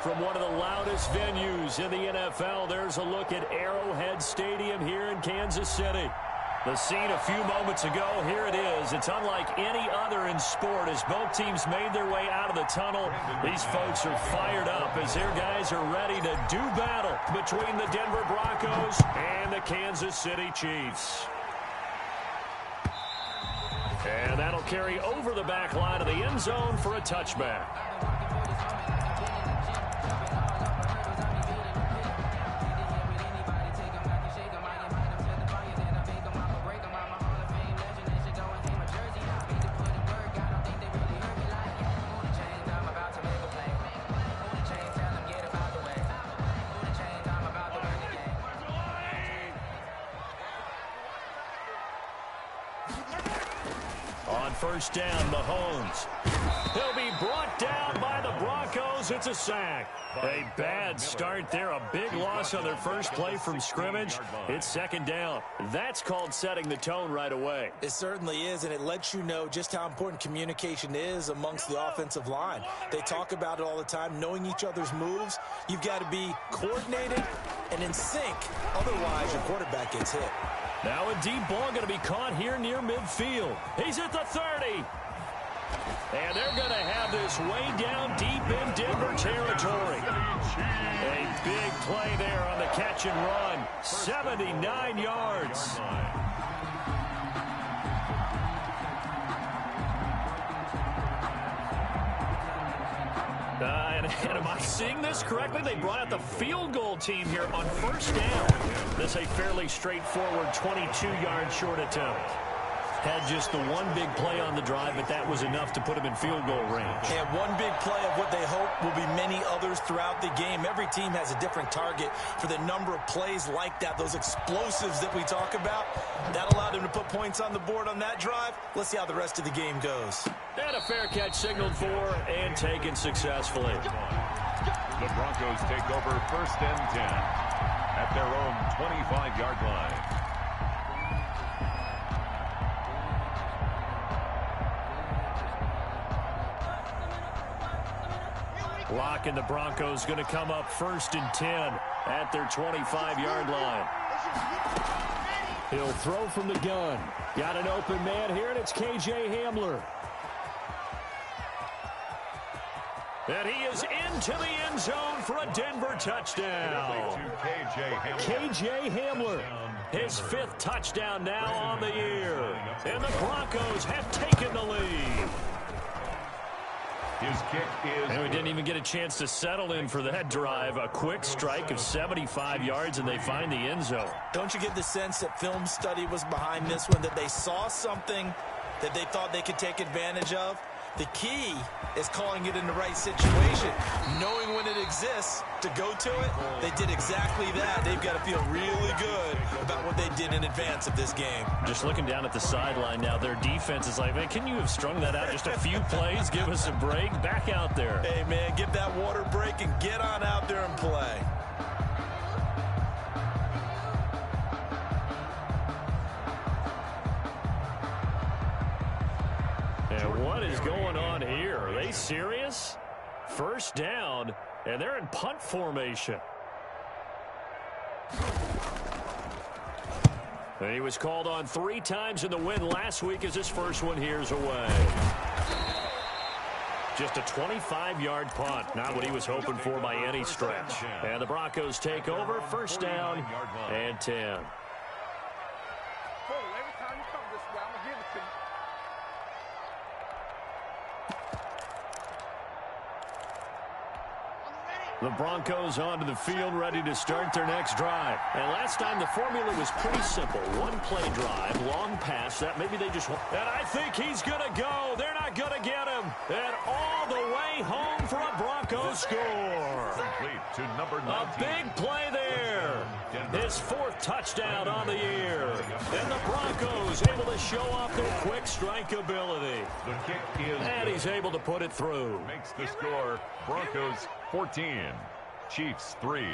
From one of the loudest venues in the NFL, there's a look at Arrowhead Stadium here in Kansas City. The scene a few moments ago, here it is. It's unlike any other in sport as both teams made their way out of the tunnel. These folks are fired up as their guys are ready to do battle between the Denver Broncos and the Kansas City Chiefs. And that'll carry over the back line of the end zone for a touchback. On first down, Mahomes. He'll be brought down by the Broncos. It's a sack. A bad start there. A big loss on their first play from scrimmage. It's second down. That's called setting the tone right away. It certainly is, and it lets you know just how important communication is amongst the offensive line. They talk about it all the time, knowing each other's moves. You've got to be coordinated and in sync. Otherwise, your quarterback gets hit. Now a deep ball going to be caught here near midfield. He's at the 30. And they're going to have this way down deep in Denver territory. A big play there on the catch and run. 79 yards. And am I seeing this correctly? They brought out the field goal team here on first down. This a fairly straightforward 22-yard short attempt. Had just the one big play on the drive, but that was enough to put him in field goal range. And one big play of what they hope will be many others throughout the game. Every team has a different target for the number of plays like that, those explosives that we talk about. That allowed him to put points on the board on that drive. Let's see how the rest of the game goes. And a fair catch signaled for and taken successfully. The Broncos take over first and 10 at their own 25-yard line. Lock and the Broncos going to come up first and 10 at their 25-yard line. He'll throw from the gun. Got an open man here, and it's K.J. Hamler. And he is into the end zone for a Denver touchdown. K.J. Hamler, his fifth touchdown now on the year. And the Broncos have taken the lead. His kick is... And we didn't even get a chance to settle in for that drive. A quick strike of 75 yards, and they find the end zone. Don't you get the sense that film study was behind this one, that they saw something that they thought they could take advantage of? The key is calling it in the right situation, knowing when it exists to go to it. They did exactly that. They've got to feel really good about what they did in advance of this game. Just looking down at the sideline now, their defense is like, man, can you have strung that out just a few plays? Give us a break. Back out there. Hey, man, give that water break and get on out there and play. And what is going on here? Are they serious? First down, and they're in punt formation. And he was called on 3 times in the win last week as his first one here's away. Just a 25-yard punt, not what he was hoping for by any stretch. And the Broncos take over, first down and 10. The Broncos onto the field, ready to start their next drive. And last time the formula was pretty simple. One play drive, long pass. That maybe they just... And I think he's going to go. They're not going to get him. And all the way home for a Broncos score. To number 19. A big play there. His 4th touchdown on the year. And the Broncos able to show off their quick strike ability. The kick is... And he's able to put it through. Makes the score Broncos 14, Chiefs 3.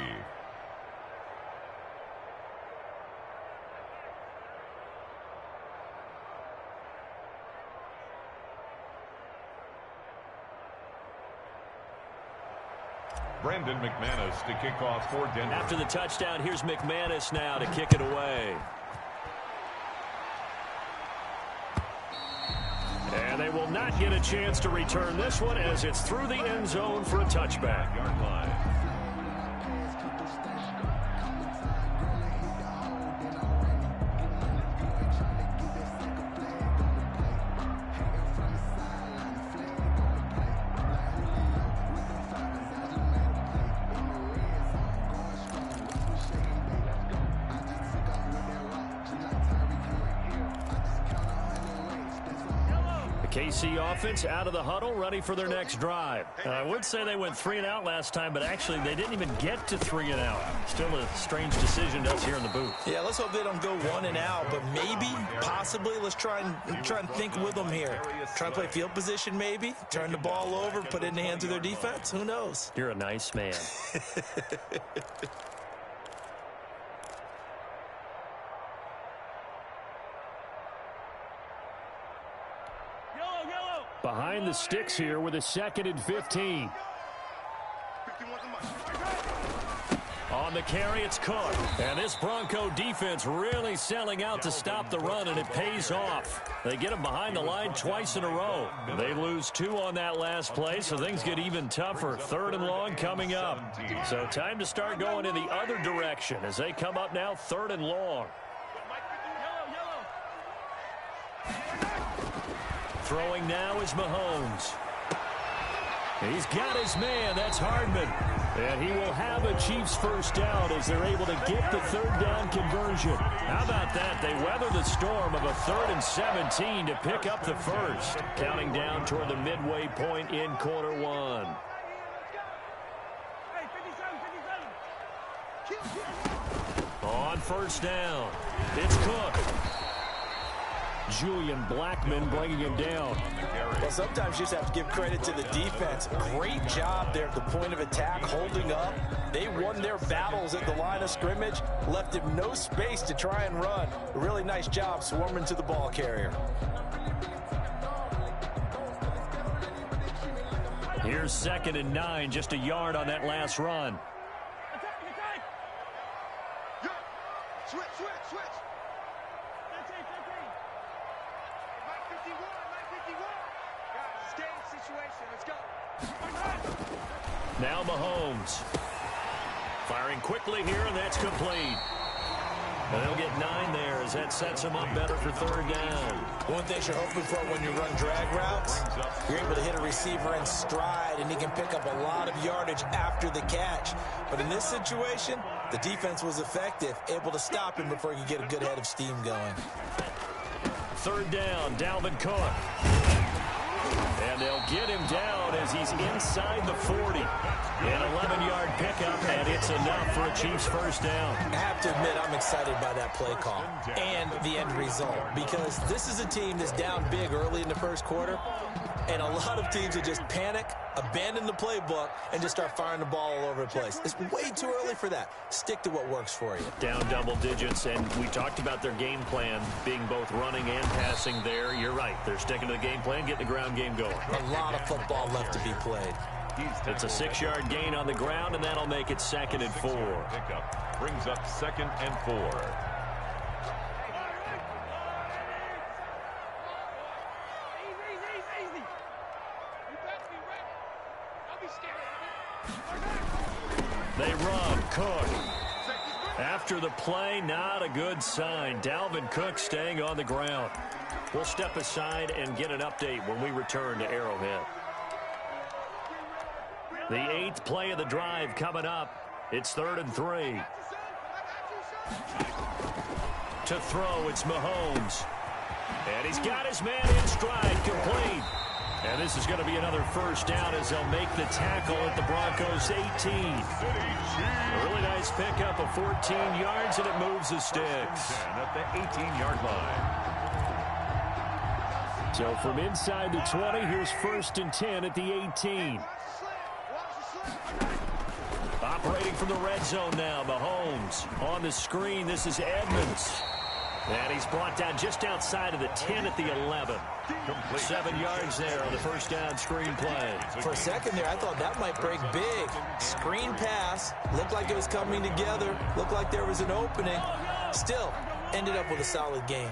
Brandon McManus to kick off for Denver. After the touchdown, here's McManus now to kick it away. And they will not get a chance to return this one as it's through the end zone for a touchback. Yard line. KC offense out of the huddle, ready for their next drive. I would say they went 3 and out last time, but actually they didn't even get to 3 and out. Still a strange decision to us here in the booth. Yeah, let's hope they don't go 1 and out, but maybe, possibly, let's try and think with them here. Try and play field position maybe, turn the ball over, put it in the hands of their defense. Who knows? You're a nice man. Behind the sticks here with a 2nd and 15. On the carry, it's Cook. And this Bronco defense really selling out to stop the run, and it pays off. They get him behind the line twice in a row. They lose 2 on that last play, so things get even tougher. 3rd and long coming up. So time to start going in the other direction as they come up now 3rd and long. Throwing now is Mahomes. He's got his man. That's Hardman. And he will have a Chiefs first down as they're able to get the 3rd down conversion. How about that? They weather the storm of a 3rd and 17 to pick up the first. Counting down toward the midway point in quarter 1. On first down, it's Cook. Julian Blackmon bringing him down. Well, sometimes you just have to give credit to the defense. Great job there at the point of attack, holding up. They won their battles at the line of scrimmage, left him no space to try and run. A really nice job swarming to the ball carrier. Here's 2nd and 9, just a yard on that last run. Now Mahomes. Firing quickly here, and that's complete. And they'll get 9 there as that sets them up better for 3rd down. One thing you're hoping for when you run drag routes, you're able to hit a receiver in stride, and he can pick up a lot of yardage after the catch. But in this situation, the defense was effective, able to stop him before he could get a good head of steam going. 3rd down, Dalvin Cook. And they'll get him down as he's inside the 40. An 11-yard pickup, and it's enough for a Chiefs first down. I have to admit, I'm excited by that play call and the end result, because this is a team that's down big early in the first quarter, and a lot of teams will just panic, abandon the playbook, and just start firing the ball all over the place. It's way too early for that. Stick to what works for you. Down double digits, and we talked about their game plan being both running and passing there. You're right. They're sticking to the game plan, getting the ground game going. A lot of football left to be played. It's a 6-yard gain on the ground, and that'll make it 2nd and 4. Pickup brings up 2nd and 4. They run. Cook. After the play, not a good sign. Dalvin Cook staying on the ground. We'll step aside and get an update when we return to Arrowhead. The 8th play of the drive coming up. It's 3rd and 3. To throw, it's Mahomes. And he's got his man in stride, complete. And this is going to be another first down as they'll make the tackle at the Broncos' 18. A really nice pickup of 14 yards, and it moves the sticks. At the 18-yard line. So from inside the 20, here's 1st and 10 at the 18. Operating from the red zone now, Mahomes. On the screen, this is Edmonds. And he's brought down just outside of the 10 at the 11. 7 yards there on the first down screen play. For a second there, I thought that might break big. Screen pass. Looked like it was coming together. Looked like there was an opening. Still, ended up with a solid game.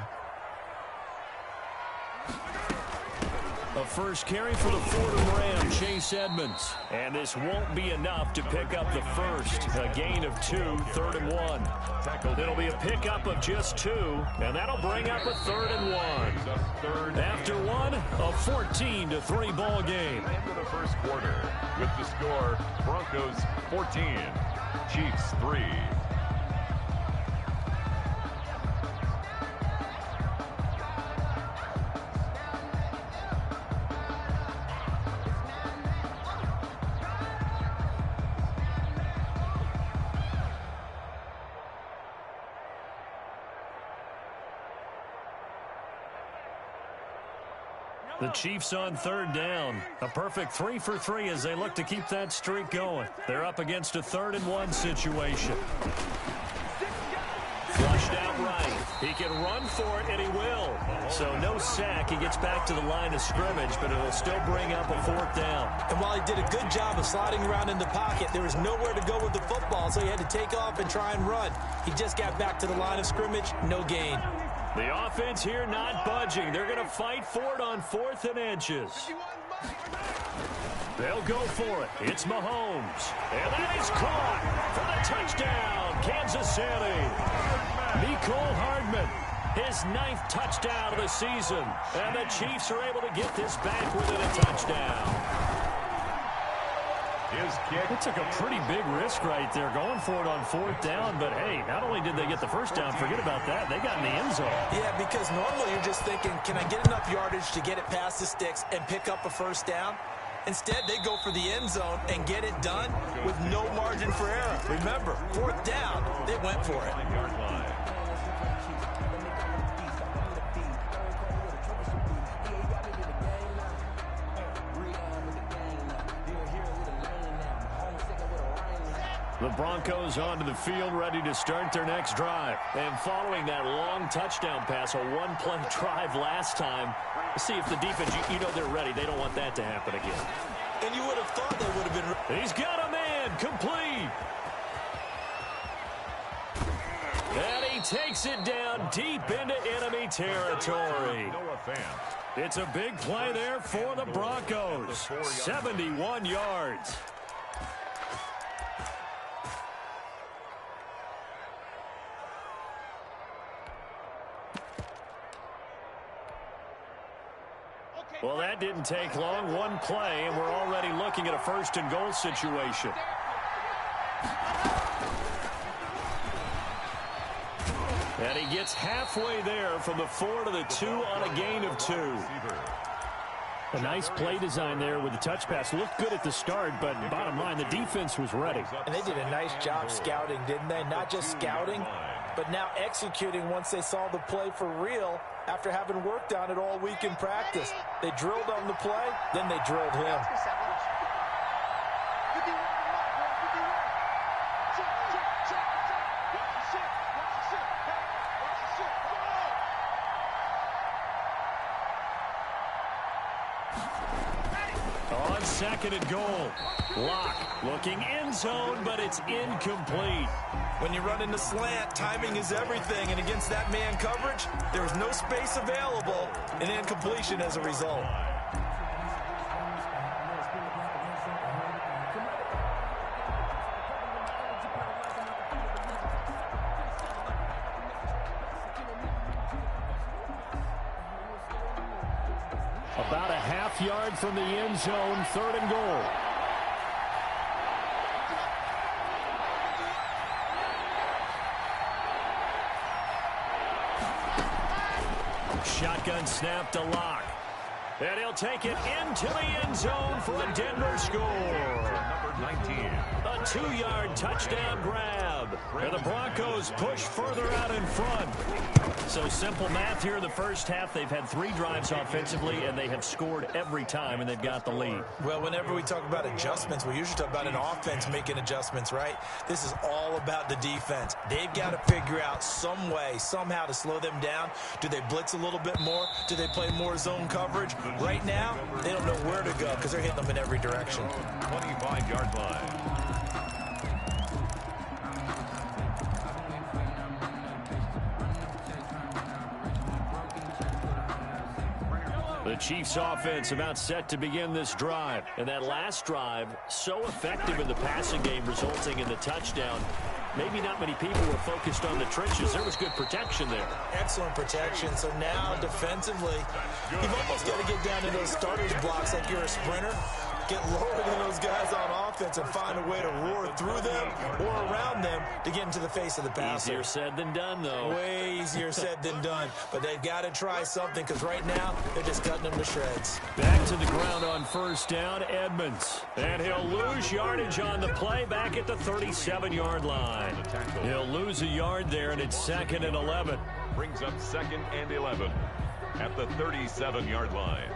A first carry for the Fordham Ram, Chase Edmonds. And this won't be enough to pick up the first. A gain of 2, 3rd and 1. It'll be a pickup of just 2, and that'll bring up a 3rd and 1. After one, a 14-3 ball game. Into the first quarter with the score, Broncos 14, Chiefs 3. The Chiefs on 3rd down. A perfect 3 for 3 as they look to keep that streak going. They're up against a 3rd and 1 situation. Flushed out right. He can run for it, and he will. So no sack. He gets back to the line of scrimmage, but it'll still bring up a 4th down. And while he did a good job of sliding around in the pocket, there was nowhere to go with the football, so he had to take off and try and run. He just got back to the line of scrimmage. No gain. The offense here not budging. They're going to fight for it on 4th and inches. They'll go for it. It's Mahomes. And that is caught for the touchdown, Kansas City. Mecole Hardman, his 9th touchdown of the season. And the Chiefs are able to get this back within a touchdown. His kick. It took a pretty big risk right there going for it on 4th down. But, hey, not only did they get the first down, forget about that, they got in the end zone. Yeah, because normally you're just thinking, can I get enough yardage to get it past the sticks and pick up a first down? Instead, they go for the end zone and get it done with no margin for error. Remember, 4th down, they went for it. The Broncos onto the field, ready to start their next drive. And following that long touchdown pass, a one-play drive last time, let's see if the defense, you know they're ready. They don't want that to happen again. And you would have thought they would have been ready. He's got a man, complete. And he takes it down deep into enemy territory. It's a big play there for the Broncos. 71 yards. Well, that didn't take long. One play, and we're already looking at a 1st and goal situation. And he gets halfway there from the 4 to the 2 on a gain of 2. A nice play design there with the touch pass. Looked good at the start, but bottom line, the defense was ready. And they did a nice job scouting, didn't they? Not just scouting, but now executing once they saw the play for real after having worked on it all week in practice. They drilled on the play, then they drilled him. On 2nd and goal. Lock looking end zone, but it's incomplete. When you run into slant, timing is everything, and against that man coverage, there was no space available, and incompletion as a result. About a half yard from the end zone, 3rd and goal. Shotgun snap to Lock. And he'll take it into the end zone for a Denver score. 19. A 2-yard touchdown grab. And the Broncos push further out in front. So simple math here in the first half. They've had 3 drives offensively, and they have scored every time, and they've got the lead. Well, whenever we talk about adjustments, we usually talk about an offense making adjustments, right? This is all about the defense. They've got to figure out some way, somehow to slow them down. Do they blitz a little bit more? Do they play more zone coverage? Right now, they don't know where to go because they're hitting them in every direction. 25-yard line. The Chiefs offense about set to begin this drive. And that last drive, so effective in the passing game, resulting in the touchdown. Maybe not many people were focused on the trenches. There was good protection there. Excellent protection. So now defensively, you've almost got to get down to those starters blocks like you're a sprinter. Get lower than those guys on offense and find a way to roar through them or around them to get into the face of the passer. Easier said than done, though. Way easier said than done. But they've got to try something because right now they're just cutting them to shreds. Back to the ground on first down, Edmonds. And he'll lose yardage on the play back at the 37-yard line. He'll lose a yard there, and it's 2nd and 11. Brings up 2nd and 11 at the 37-yard line.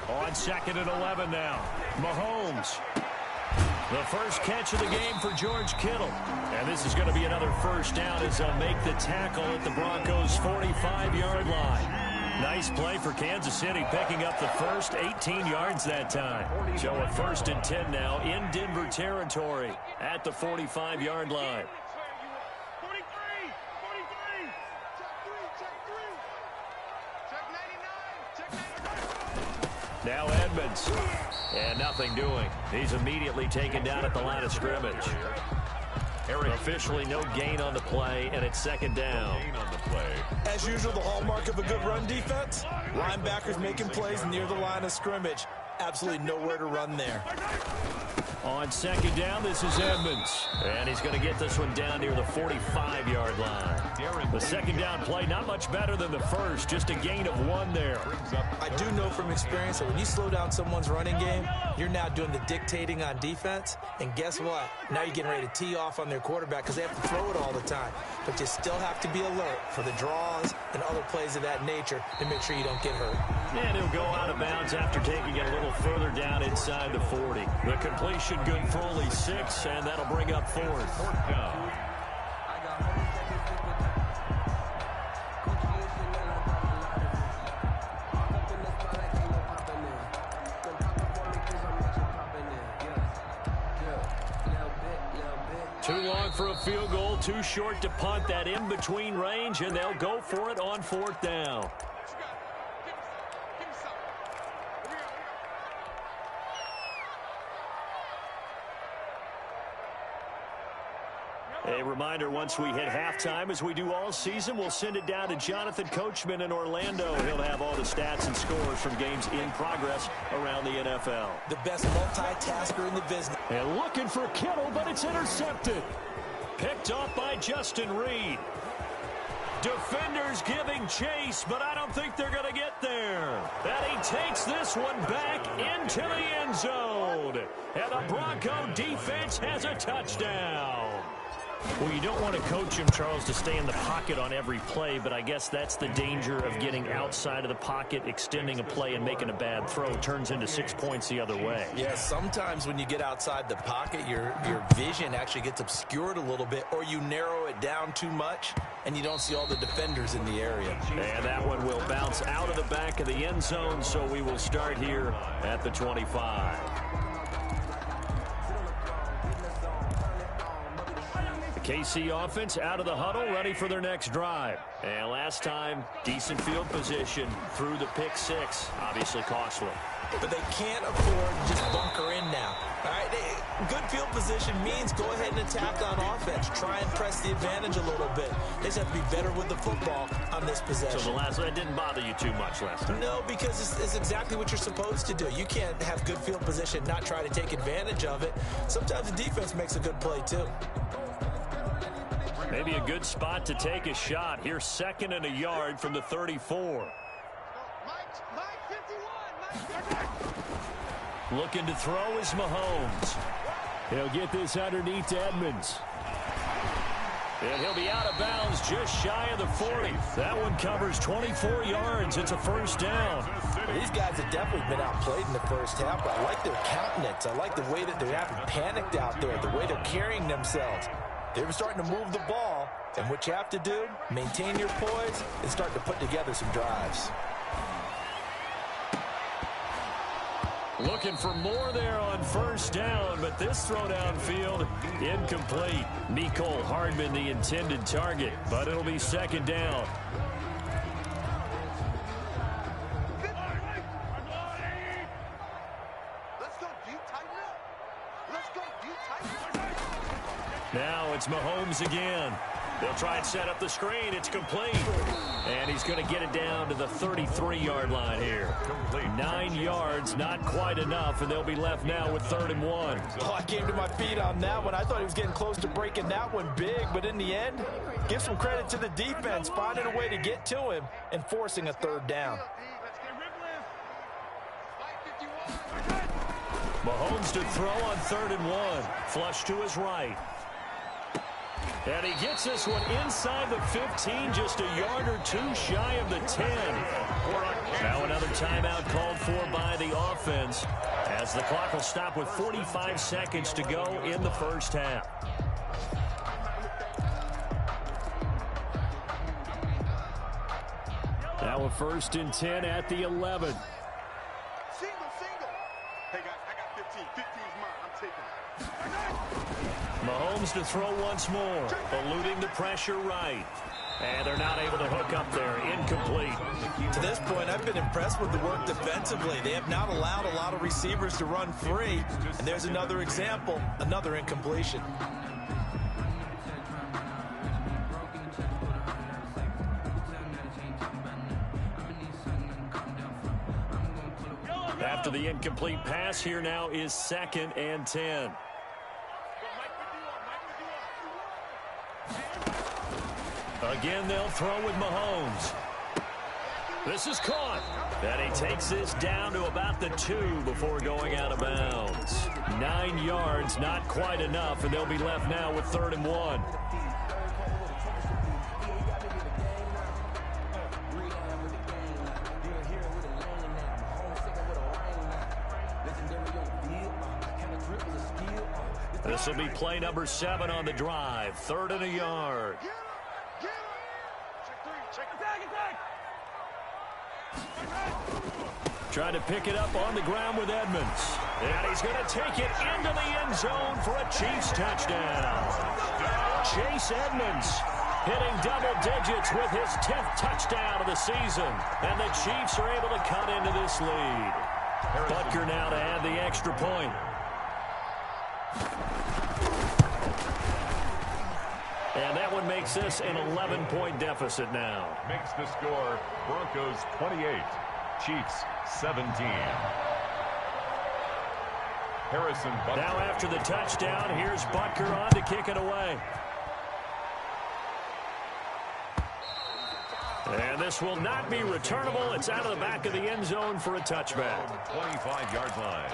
On 2nd and 11 now. Mahomes. The first catch of the game for George Kittle. And this is going to be another first down as they'll make the tackle at the Broncos' 45-yard line. Nice play for Kansas City, picking up the first 18 yards that time. So a 1st and 10 now in Denver territory at the 45-yard line. Now Edmonds. And nothing doing. He's immediately taken down at the line of scrimmage. Officially no gain on the play, and it's 2nd down. As usual, the hallmark of a good run defense, linebackers making plays near the line of scrimmage. Absolutely nowhere to run there. On 2nd down, this is Edmonds. And he's going to get this one down near the 45-yard line. The 2nd down play, not much better than the first. Just a gain of 1 there. I do know from experience that when you slow down someone's running game, you're now doing the dictating on defense. And guess what? Now you're getting ready to tee off on their quarterback because they have to throw it all the time. But you still have to be alert for the draws and other plays of that nature to make sure you don't get hurt. And he'll go out of bounds after taking it a little further down inside the 40. The completion good for only 6, and that'll bring up 4th down. Too long for a field goal, too short to punt. That in-between range, and they'll go for it on 4th down. A reminder, once we hit halftime, as we do all season, we'll send it down to Jonathan Coachman in Orlando. He'll have all the stats and scores from games in progress around the NFL. The best multitasker in the business. And looking for Kittle, but it's intercepted. Picked off by Justin Reed. Defenders giving chase, but I don't think they're going to get there. And he takes this one back into the end zone. And the Bronco defense has a touchdown. Well, you don't want to coach him, Charles, to stay in the pocket on every play, but I guess that's the danger of getting outside of the pocket, extending a play, and making a bad throw. Turns into 6 points the other way. Yeah, sometimes when you get outside the pocket, your vision actually gets obscured a little bit, or you narrow it down too much, and you don't see all the defenders in the area. And that one will bounce out of the back of the end zone, so we will start here at the 25. KC offense out of the huddle, ready for their next drive. And last time, decent field position through the pick six. Obviously costly. But they can't afford to just bunker in now. All right, good field position means go ahead and attack on offense. Try and press the advantage a little bit. They just have to be better with the football on this possession. So that didn't bother you too much last time? No, because it's exactly what you're supposed to do. You can't have good field position, not try to take advantage of it. Sometimes the defense makes a good play, too. Maybe a good spot to take a shot. Here's 2nd and a yard from the 34. Looking to throw is Mahomes. He'll get this underneath to Edmonds. And he'll be out of bounds just shy of the 40. That one covers 24 yards. It's a first down. Well, these guys have definitely been outplayed in the first half, but I like their countenance. I like the way that they're having panicked out there, the way they're carrying themselves. They were starting to move the ball, and what you have to do, maintain your poise and start to put together some drives. Looking for more there on first down, but this throw downfield incomplete. Mecole Hardman the intended target, but it'll be 2nd down. Now it's Mahomes again. They'll try and set up the screen. It's complete. And he's going to get it down to the 33-yard line here. 9 yards, not quite enough, and they'll be left now with 3rd and 1. Oh, I came to my feet on that one. I thought he was getting close to breaking that one big, but in the end, give some credit to the defense, finding a way to get to him and forcing a 3rd down. Mahomes to throw on 3rd and 1. Flush to his right. And he gets this one inside the 15, just a yard or two shy of the 10. Now another timeout called for by the offense, as the clock will stop with 45 seconds to go in the first half. Now a 1st and 10 at the 11. Single. Hey, guys, I got 15. 15 is mine. I'm taking it. Mahomes to throw once more, eluding the pressure right. And they're not able to hook up there. Incomplete. To this point, I've been impressed with the work defensively. They have not allowed a lot of receivers to run free. And there's another example, another incompletion. After the incomplete pass, here now is 2nd and 10. Again, they'll throw with Mahomes. This is caught. And he takes this down to about the 2 before going out of bounds. 9 yards, not quite enough, and they'll be left now with 3rd and 1. This will be play number 7 on the drive. 3rd and a yard. Trying to pick it up on the ground with Edmonds. And he's going to take it into the end zone for a Chiefs touchdown. Chase Edmonds hitting double digits with his 10th touchdown of the season. And the Chiefs are able to cut into this lead. Butker now to add the extra point. And that one makes this an 11-point deficit now. Makes the score Broncos 28, Chiefs 17. Harrison Butker. Now after the touchdown, here's Butker on to kick it away. And this will not be returnable. It's out of the back of the end zone for a touchback. 25-yard line.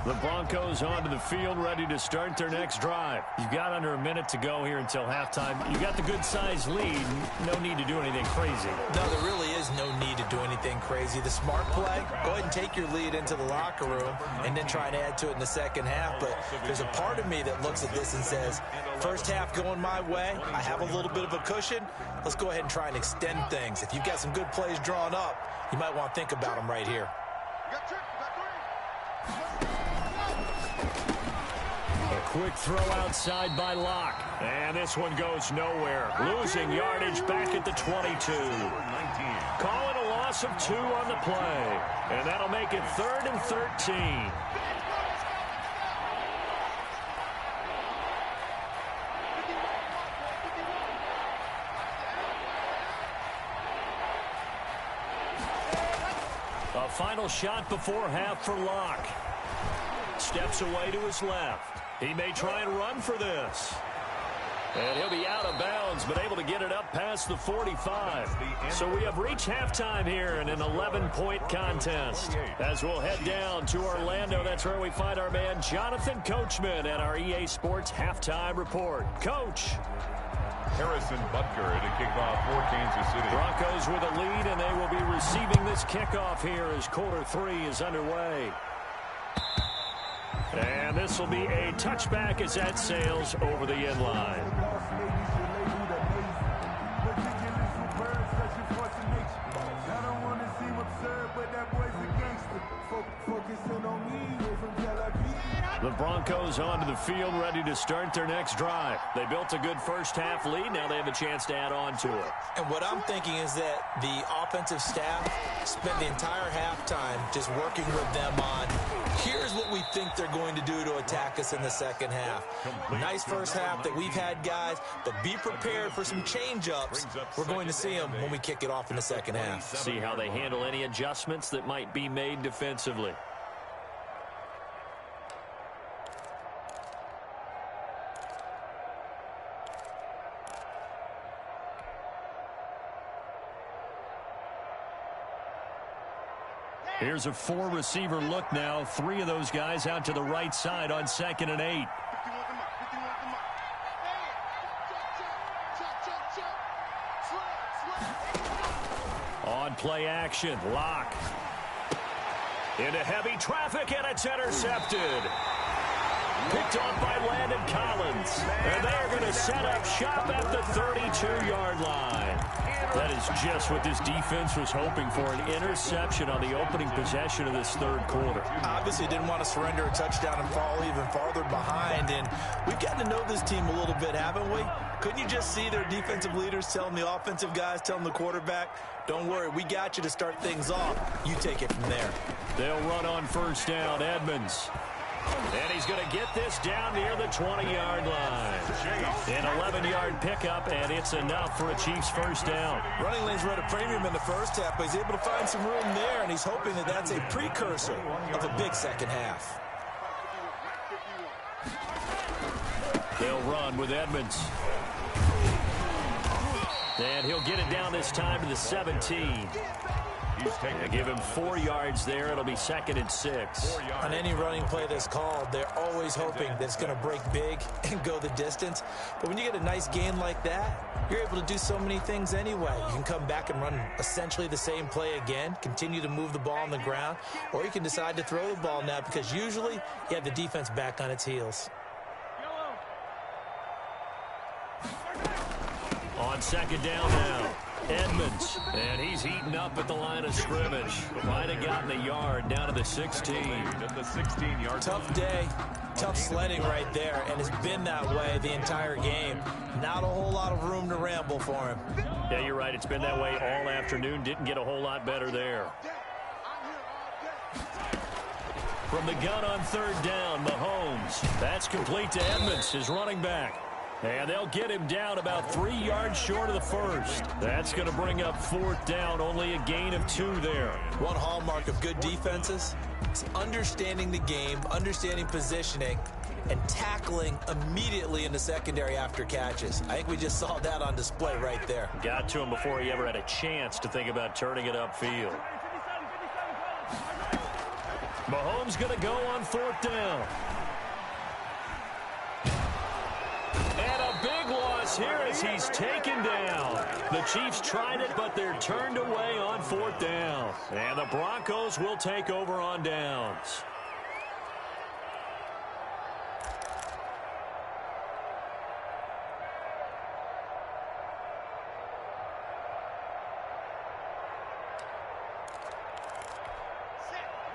The Broncos onto the field, ready to start their next drive. You've got under a minute to go here until halftime. You got the good-sized lead. No need to do anything crazy. No, there really is no need to do anything crazy. The smart play, go ahead and take your lead into the locker room and then try and add to it in the second half. But there's a part of me that looks at this and says, first half going my way, I have a little bit of a cushion. Let's go ahead and try and extend things. If you've got some good plays drawn up, you might want to think about them right here. A quick throw outside by Locke. And this one goes nowhere. Losing yardage back at the 22. Call it a loss of 2 on the play. And that'll make it 3rd and 13. A final shot before half for Locke. Steps away to his left. He may try and run for this. And he'll be out of bounds, but able to get it up past the 45. So we have reached halftime here in an 11-point contest. As we'll head down to Orlando, that's where we find our man Jonathan Coachman at our EA Sports Halftime Report. Coach. Harrison Butker to kick off for Kansas City. Broncos with a lead, and they will be receiving this kickoff here as quarter 3 is underway. And this will be a touchback as that sails over the end line. The Broncos onto the field, ready to start their next drive. They built a good first half lead. Now they have a chance to add on to it. And what I'm thinking is that the offensive staff spent the entire halftime just working with them on, here's what we think they're going to do to attack us in the second half. Nice first half that we've had, guys, but be prepared for some change-ups. We're going to see them when we kick it off in the second half. See how they handle any adjustments that might be made defensively. Here's a 4-receiver look now. 3 of those guys out to the right side on 2nd and 8. On play action, Locke. Into heavy traffic, and it's intercepted. Picked off by Landon Collins. And they're going to set up shop at the 32-yard line. That is just what this defense was hoping for, an interception on the opening possession of this third quarter. Obviously didn't want to surrender a touchdown and fall even farther behind, and we've gotten to know this team a little bit, haven't we? Couldn't you just see their defensive leaders telling the offensive guys, telling the quarterback, don't worry, we got you to start things off. You take it from there. They'll run on first down, Edmonds. And he's going to get this down near the 20-yard line. An 11-yard pickup, and it's enough for a Chiefs first down. Running lanes were at a premium in the first half, but he's able to find some room there, and he's hoping that that's a precursor of a big second half. They'll run with Edmonds. And he'll get it down this time to the 17. They give him 4 yards there. It'll be 2nd and 6. On any running play that's called, they're always hoping that it's going to break big and go the distance. But when you get a nice gain like that, you're able to do so many things anyway. You can come back and run essentially the same play again, continue to move the ball on the ground, or you can decide to throw the ball now because usually you have the defense back on its heels. On 2nd down now, Edmonds, and he's heating up at the line of scrimmage. Might have gotten a yard down to the 16. At the 16-yard. Tough day, tough sledding right there, and it's been that way the entire game. Not a whole lot of room to ramble for him. Yeah, you're right. It's been that way all afternoon. Didn't get a whole lot better there. From the gun on 3rd down, Mahomes. That's complete to Edmonds, his running back. And they'll get him down about 3 yards short of the first. That's going to bring up 4th down, only a gain of 2 there. One hallmark of good defenses is understanding the game, understanding positioning, and tackling immediately in the secondary after catches. I think we just saw that on display right there. Got to him before he ever had a chance to think about turning it upfield. Mahomes going to go on 4th down. And a big loss here as he's taken down. The Chiefs tried it, but they're turned away on 4th down. And the Broncos will take over on downs.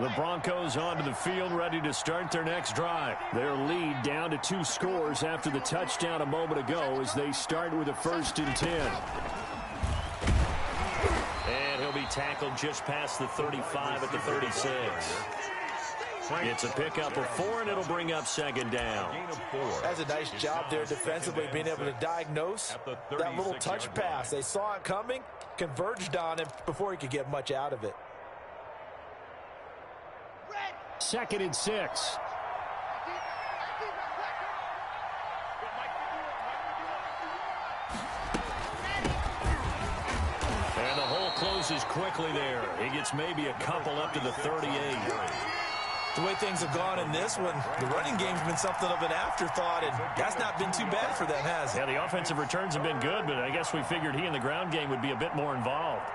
The Broncos onto the field, ready to start their next drive. Their lead down to 2 scores after the touchdown a moment ago as they start with a 1st and 10. And he'll be tackled just past the 35 at the 36. It's a pickup of 4, and it'll bring up 2nd down. That's a nice job there defensively, being able to diagnose that little touch pass. They saw it coming, converged on him before he could get much out of it. 2nd and 6. And the hole closes quickly there. He gets maybe a couple up to the 38. The way things have gone in this one, the running game's been something of an afterthought, and that's not been too bad for them, has it? Yeah, the offensive returns have been good, but I guess we figured he in the ground game would be a bit more involved.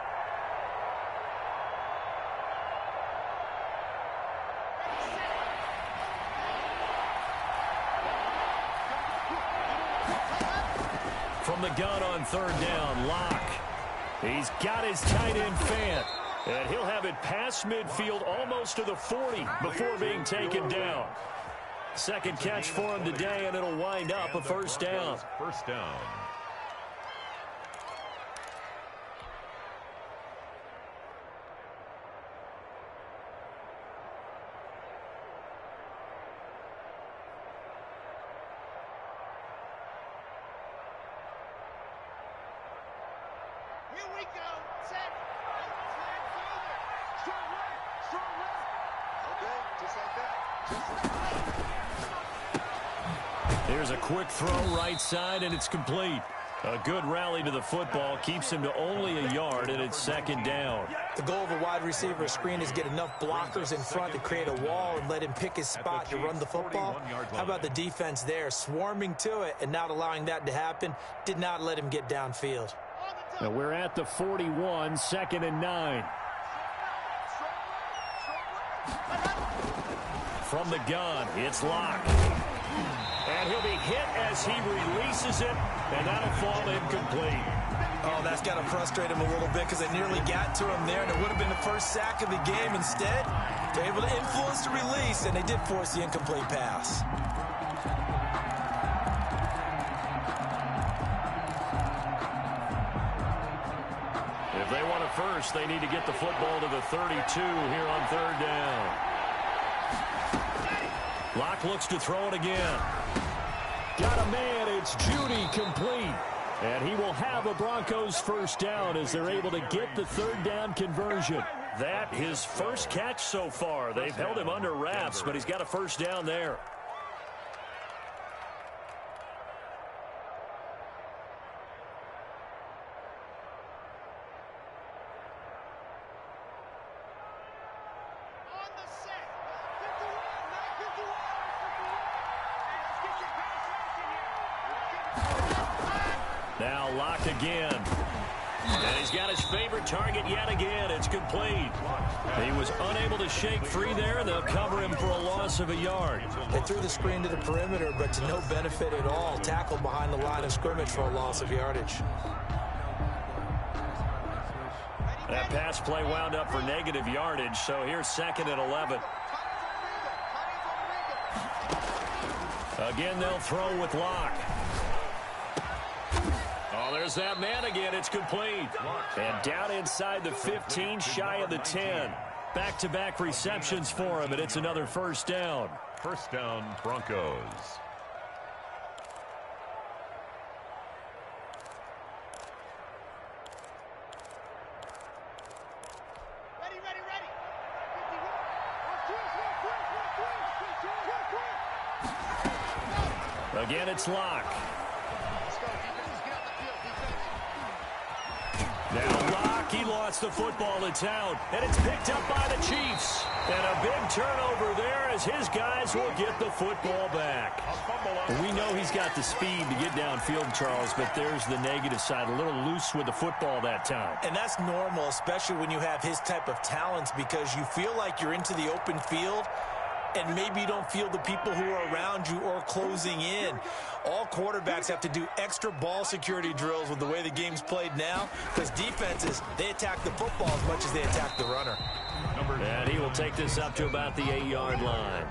From the gun on 3rd down, Locke. He's got his tight end Fant. And he'll have it past midfield almost to the 40 before being taken down. 2nd catch for him today, and it'll wind up a 1st down. 1st down. Here we go. Set. Strong left. Strong left. Okay, just like that. Just like that. Here's a quick throw right side, and it's complete. A good rally to the football keeps him to only a yard, and it's 2nd down. The goal of a wide receiver screen is get enough blockers in front to create a wall and let him pick his spot to run the football. How about the defense there, swarming to it and not allowing that to happen? Did not let him get downfield. Now we're at the 41, 2nd and 9. From the gun, it's Locke. And he'll be hit as he releases it, and that'll fall incomplete. Oh, that's got to frustrate him a little bit because they nearly got to him there, and it would have been the first sack of the game. Instead, they're able to influence the release, and they did force the incomplete pass. If they want a first, they need to get the football to the 32 here on 3rd down. Locke looks to throw it again. Got a man, it's Judy, complete. And he will have a Broncos 1st down as they're able to get the 3rd down conversion. That his first catch so far. They've held him under wraps, but he's got a 1st down there. Now Locke again. And he's got his favorite target yet again. It's complete. He was unable to shake free there, and they'll cover him for a loss of a yard. They threw the screen to the perimeter, but to no benefit at all. Tackled behind the line of scrimmage for a loss of yardage. That pass play wound up for negative yardage, so here's 2nd and 11. Again, they'll throw with Locke. Oh, there's that man again. It's complete. And down inside the 15, shy of the 10. Back-to-back receptions for him, and it's another 1st down. 1st down, Broncos. Ready, ready, ready. Again, it's Locke. Now Locke, he lost the football. It's out, and it's picked up by the Chiefs. And a big turnover there as his guys will get the football back. We know he's got the speed to get downfield, Charles, but there's the negative side. A little loose with the football that time. And that's normal, especially when you have his type of talents, because you feel like you're into the open field and maybe you don't feel the people who are around you or closing in. All quarterbacks have to do extra ball security drills with the way the game's played now, because defenses, they attack the football as much as they attack the runner. And he will take this up to about the 8-yard line.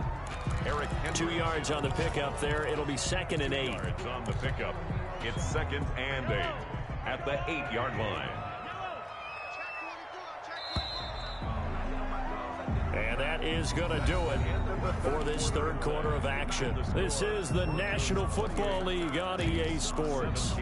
2 yards on the pickup there. It'll be 2nd and 8. Yards on the pickup. It's 2nd and 8 at the 8-yard line. And that is going to do it for this third quarter of action. This is the National Football League on EA Sports.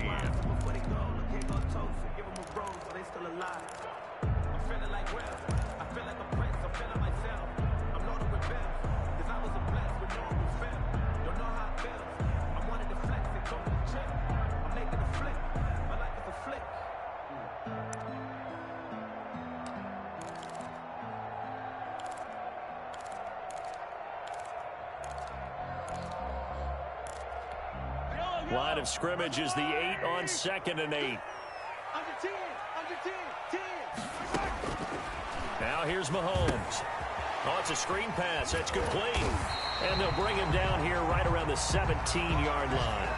Line of scrimmage is the 8 on 2nd and 8. Under 10, 10. Now here's Mahomes. Oh, it's a screen pass. That's complete. And they'll bring him down here right around the 17-yard line.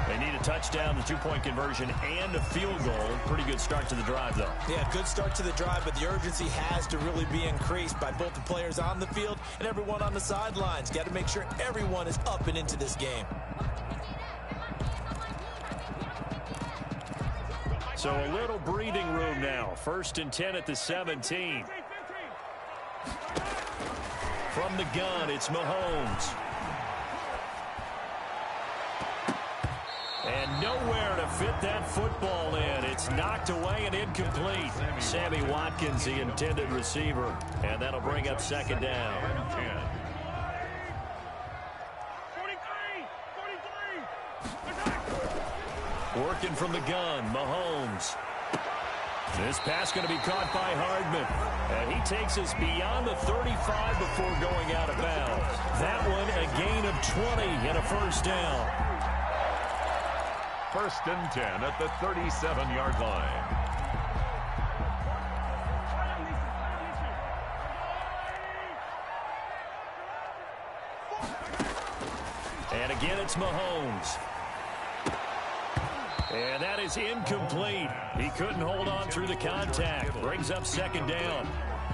They need a touchdown, the 2-point conversion, and a field goal. Pretty good start to the drive, though. Yeah, good start to the drive, but the urgency has to really be increased by both the players on the field and everyone on the sidelines. Got to make sure everyone is up and into this game. So a little breathing room now. 1st and 10 at the 17. From the gun, it's Mahomes. And nowhere to fit that football in. It's knocked away and incomplete. Sammy Watkins, the intended receiver. And that'll bring up 2nd down. 43. Working from the gun, Mahomes. This pass going to be caught by Hardman. And he takes us beyond the 35 before going out of bounds. That one a gain of 20 and a 1st down. 1st and 10 at the 37-yard line. And again, it's Mahomes. And that is incomplete. He couldn't hold on through the contact. Brings up 2nd down.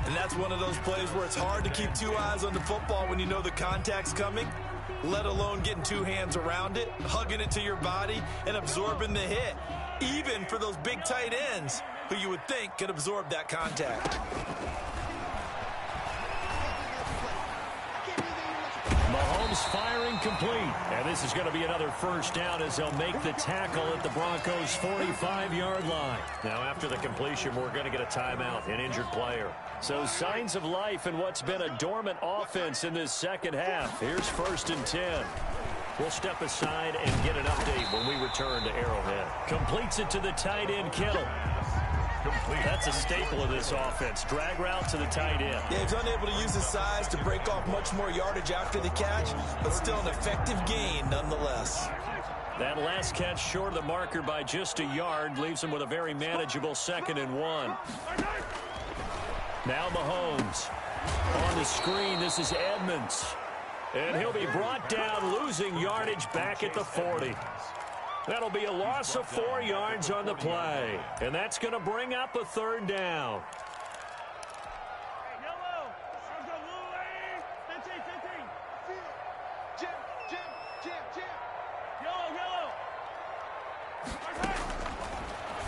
And that's one of those plays where it's hard to keep 2 eyes on the football when you know the contact's coming, let alone getting 2 hands around it, hugging it to your body, and absorbing the hit, even for those big tight ends who you would think could absorb that contact. Mahomes firing complete. And this is going to be another 1st down as they'll make the tackle at the Broncos' 45-yard line. Now, after the completion, we're going to get a timeout, an injured player. So signs of life in what's been a dormant offense in this second half. Here's 1st and 10. We'll step aside and get an update when we return to Arrowhead. Completes it to the tight end, Kittle. Complete. That's a staple of this offense. Drag route to the tight end. Yeah, he's unable to use his size to break off much more yardage after the catch, but still an effective gain nonetheless. That last catch short of the marker by just a yard leaves him with a very manageable 2nd and 1. Now Mahomes. On the screen, this is Edmonds. And he'll be brought down, losing yardage back at the 40. That'll be a loss of 4 yards on the play. And that's going to bring up a 3rd down.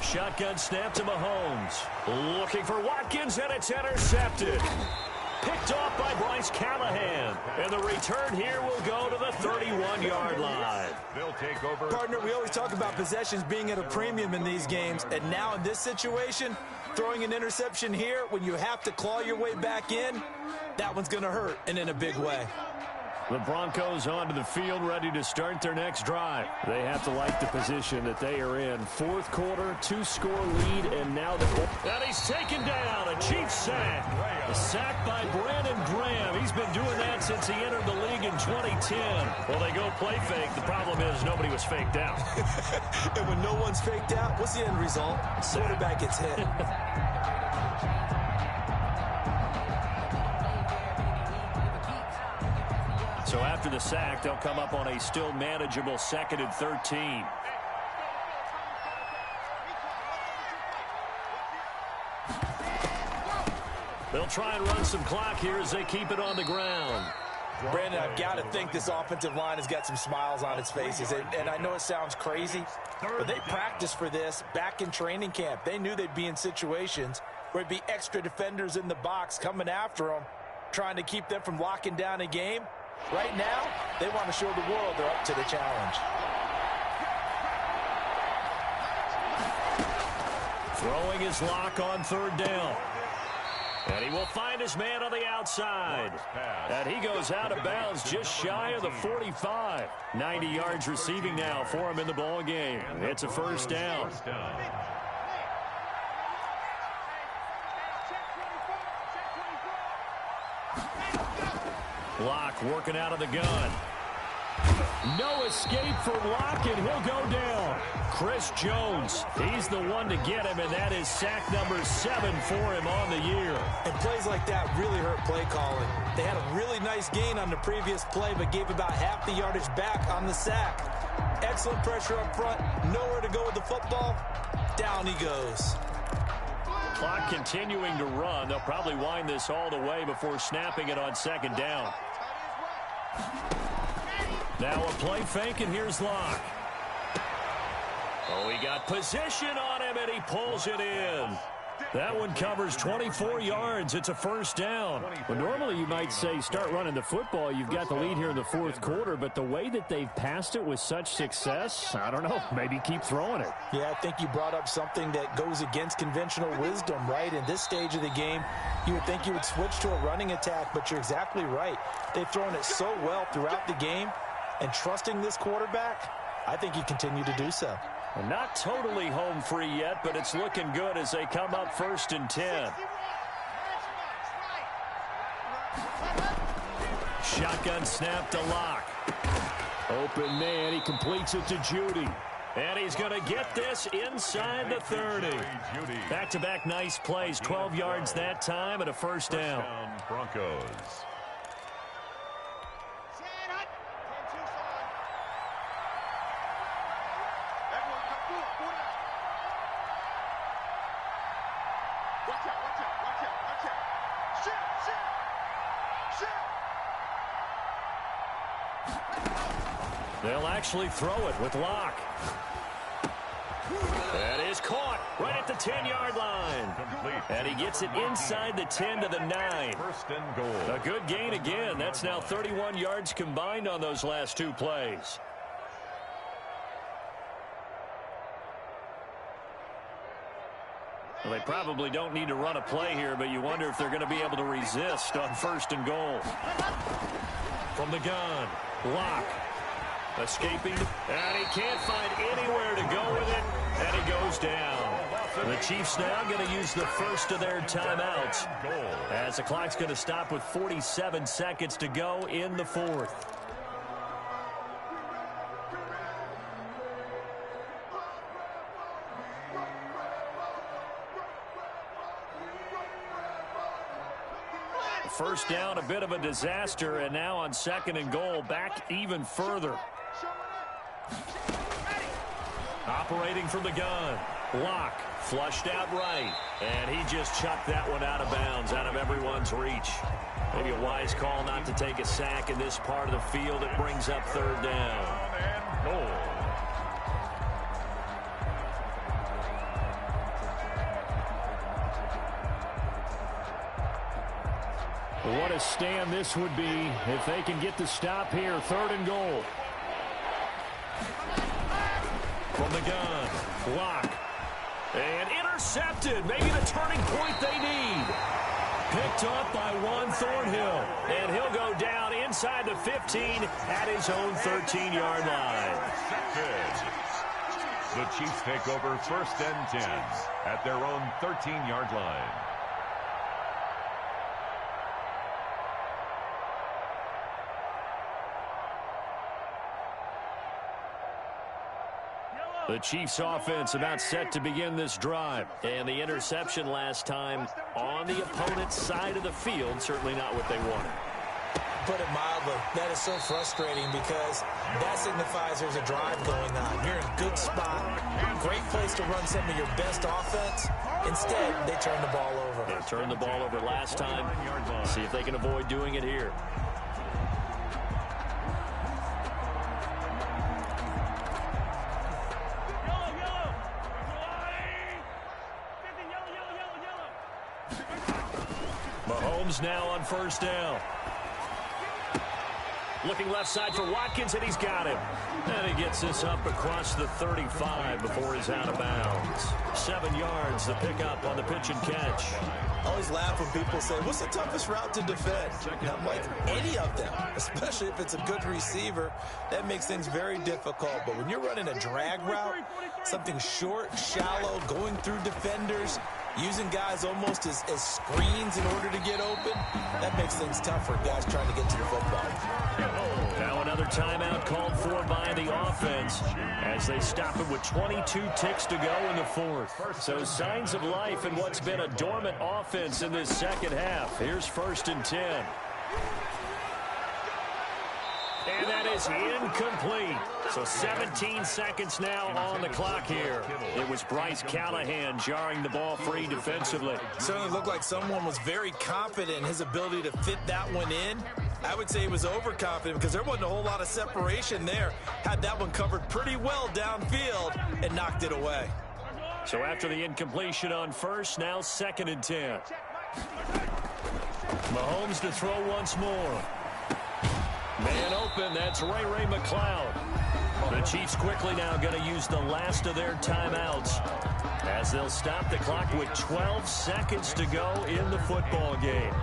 Shotgun snap to Mahomes. Looking for Watkins, and it's intercepted. Picked off by Bryce Callahan. And the return here will go to the 31-yard line. They'll take over. Partner, we always talk about possessions being at a premium in these games. And now in this situation, throwing an interception here when you have to claw your way back in, that one's going to hurt, and in a big way. The Broncos onto the field, ready to start their next drive. They have to like the position that they are in. 4th quarter, 2-score lead, and now the... And he's taken down, a Chiefs sack. A sack by Brandon Graham. He's He's been doing that since he entered the league in 2010. Well, they go play fake. The problem is nobody was faked out. And when no one's faked out, what's the end result? Quarterback gets hit. So after the sack, they'll come up on a still manageable 2nd and 13. They'll try and run some clock here as they keep it on the ground. Brandon, I've got to think this offensive line has got some smiles on its faces. And I know it sounds crazy, but they practiced for this back in training camp. They knew they'd be in situations where it'd be extra defenders in the box coming after them, trying to keep them from locking down a game. Right now, they want to show the world they're up to the challenge. Throwing his lock on 3rd down. And he will find his man on the outside. And he goes out of bounds just shy of the 45. 90 yards receiving now for him in the ball game. It's a 1st down. Locke working out of the gun. No escape for Locke, and he'll go down. Chris Jones, he's the one to get him, and that is sack number 7 for him on the year. And plays like that really hurt play calling. They had a really nice gain on the previous play, but gave about half the yardage back on the sack. Excellent pressure up front, nowhere to go with the football. Down he goes. Clock continuing to run. They'll probably wind this all the way before snapping it on 2nd down. Now a play fake, and here's Locke. Oh, he got position on him, and he pulls it in. That one covers 24 yards. It's a 1st down. Well, normally you might say start running the football. You've got the lead here in the 4th quarter, but the way that they've passed it with such success, I don't know, maybe keep throwing it. Yeah, I think you brought up something that goes against conventional wisdom, right? In this stage of the game, you would think you would switch to a running attack, but you're exactly right. They've thrown it so well throughout the game, and trusting this quarterback, I think you continue to do so. Well, not totally home free yet, but it's looking good as they come up 1st and 10. Shotgun snap to Locke. Open man, he completes it to Judy. And he's going to get this inside the 30. Back-to-back nice plays, 12 yards that time and a 1st down. Broncos. They'll actually throw it with Locke. That is caught right at the 10-yard line. And he gets it inside the 10 to the 9. 1st and goal. A good gain again. That's now 31 yards combined on those last 2 plays. Well, they probably don't need to run a play here, but you wonder if they're going to be able to resist on 1st and goal. From the gun, Locke. Escaping, and he can't find anywhere to go with it, and he goes down. The Chiefs now going to use the first of their timeouts, as the clock's going to stop with 47 seconds to go in the 4th. First down, a bit of a disaster, and now on 2nd and goal, back even further. Operating from the gun, Locke flushed out right, and he just chucked that one out of bounds, out of everyone's reach. Maybe a wise call not to take a sack in this part of the field. It brings up 3rd down. And goal. What a stand this would be if they can get the stop here. 3rd and goal. From the gun, Locke. And intercepted. Maybe the turning point they need. Picked up by Juan Thornhill. And he'll go down inside the 15 at his own 13-yard line. The Chiefs take over 1st and 10 at their own 13-yard line. The Chiefs offense about set to begin this drive. And the interception last time on the opponent's side of the field, certainly not what they wanted. Put it mildly, that is so frustrating because that signifies there's a drive going on. You're in a good spot, great place to run some of your best offense. Instead, they turn the ball over. They turned the ball over last time. See if they can avoid doing it here. Mahomes now on first down. Looking left side for Watkins, and he's got him. And he gets this up across the 35 before he's out of bounds. 7 yards, the pickup on the pitch and catch. I always laugh when people say, what's the toughest route to defend? And I'm like, any of them, especially if it's a good receiver. That makes things very difficult. But when you're running a drag route, something short, shallow, going through defenders, using guys almost as screens in order to get open, that makes things tough for guys trying to get to the football. Now another timeout called for by the offense as they stop it with 22 ticks to go in the fourth. So signs of life in what's been a dormant offense in this second half. Here's 1st and 10. And that is incomplete. So 17 seconds now on the clock here. It was Bryce Callahan jarring the ball free defensively. Certainly looked like someone was very confident in his ability to fit that one in. I would say he was overconfident because there wasn't a whole lot of separation there. Had that one covered pretty well downfield and knocked it away. So after the incompletion on first, now 2nd and 10. Mahomes to throw once more. Man open, that's Ray McLeod. The Chiefs quickly now going to use the last of their timeouts as they'll stop the clock with 12 seconds to go in the football game.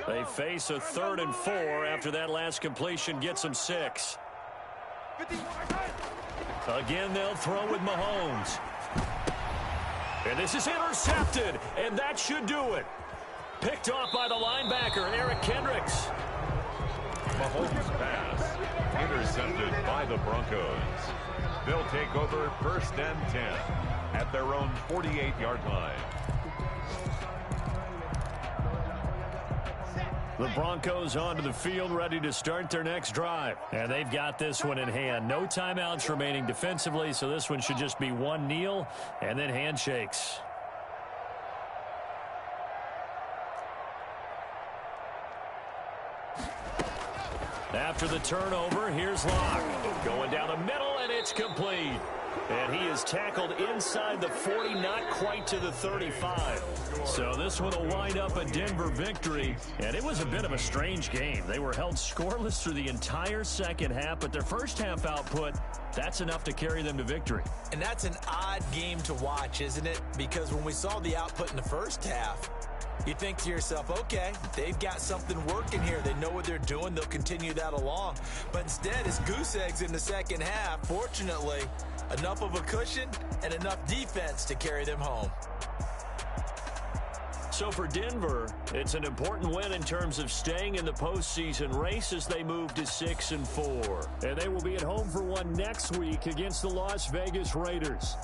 They face a 3rd and 4 after that last completion gets them 6. Again, they'll throw with Mahomes. And this is intercepted, and that should do it. Picked off by the linebacker, Eric Kendricks. Mahomes' pass intercepted by the Broncos. They'll take over 1st and 10 at their own 48-yard line. The Broncos onto the field, ready to start their next drive. And they've got this one in hand. No timeouts remaining defensively, so this one should just be one kneel and then handshakes. After the turnover, here's Locke. Going down the middle, and it's complete. And he is tackled inside the 40, not quite to the 35. So this one will wind up a Denver victory. And it was a bit of a strange game. They were held scoreless through the entire second half, but their first half output, that's enough to carry them to victory. And that's an odd game to watch, isn't it? Because when we saw the output in the first half, you think to yourself, okay, they've got something working here. They know what they're doing. They'll continue that along. But instead, it's goose eggs in the second half. Fortunately, enough of a cushion and enough defense to carry them home. So for Denver, it's an important win in terms of staying in the postseason race as they move to 6 and 4. And they will be at home for one next week against the Las Vegas Raiders.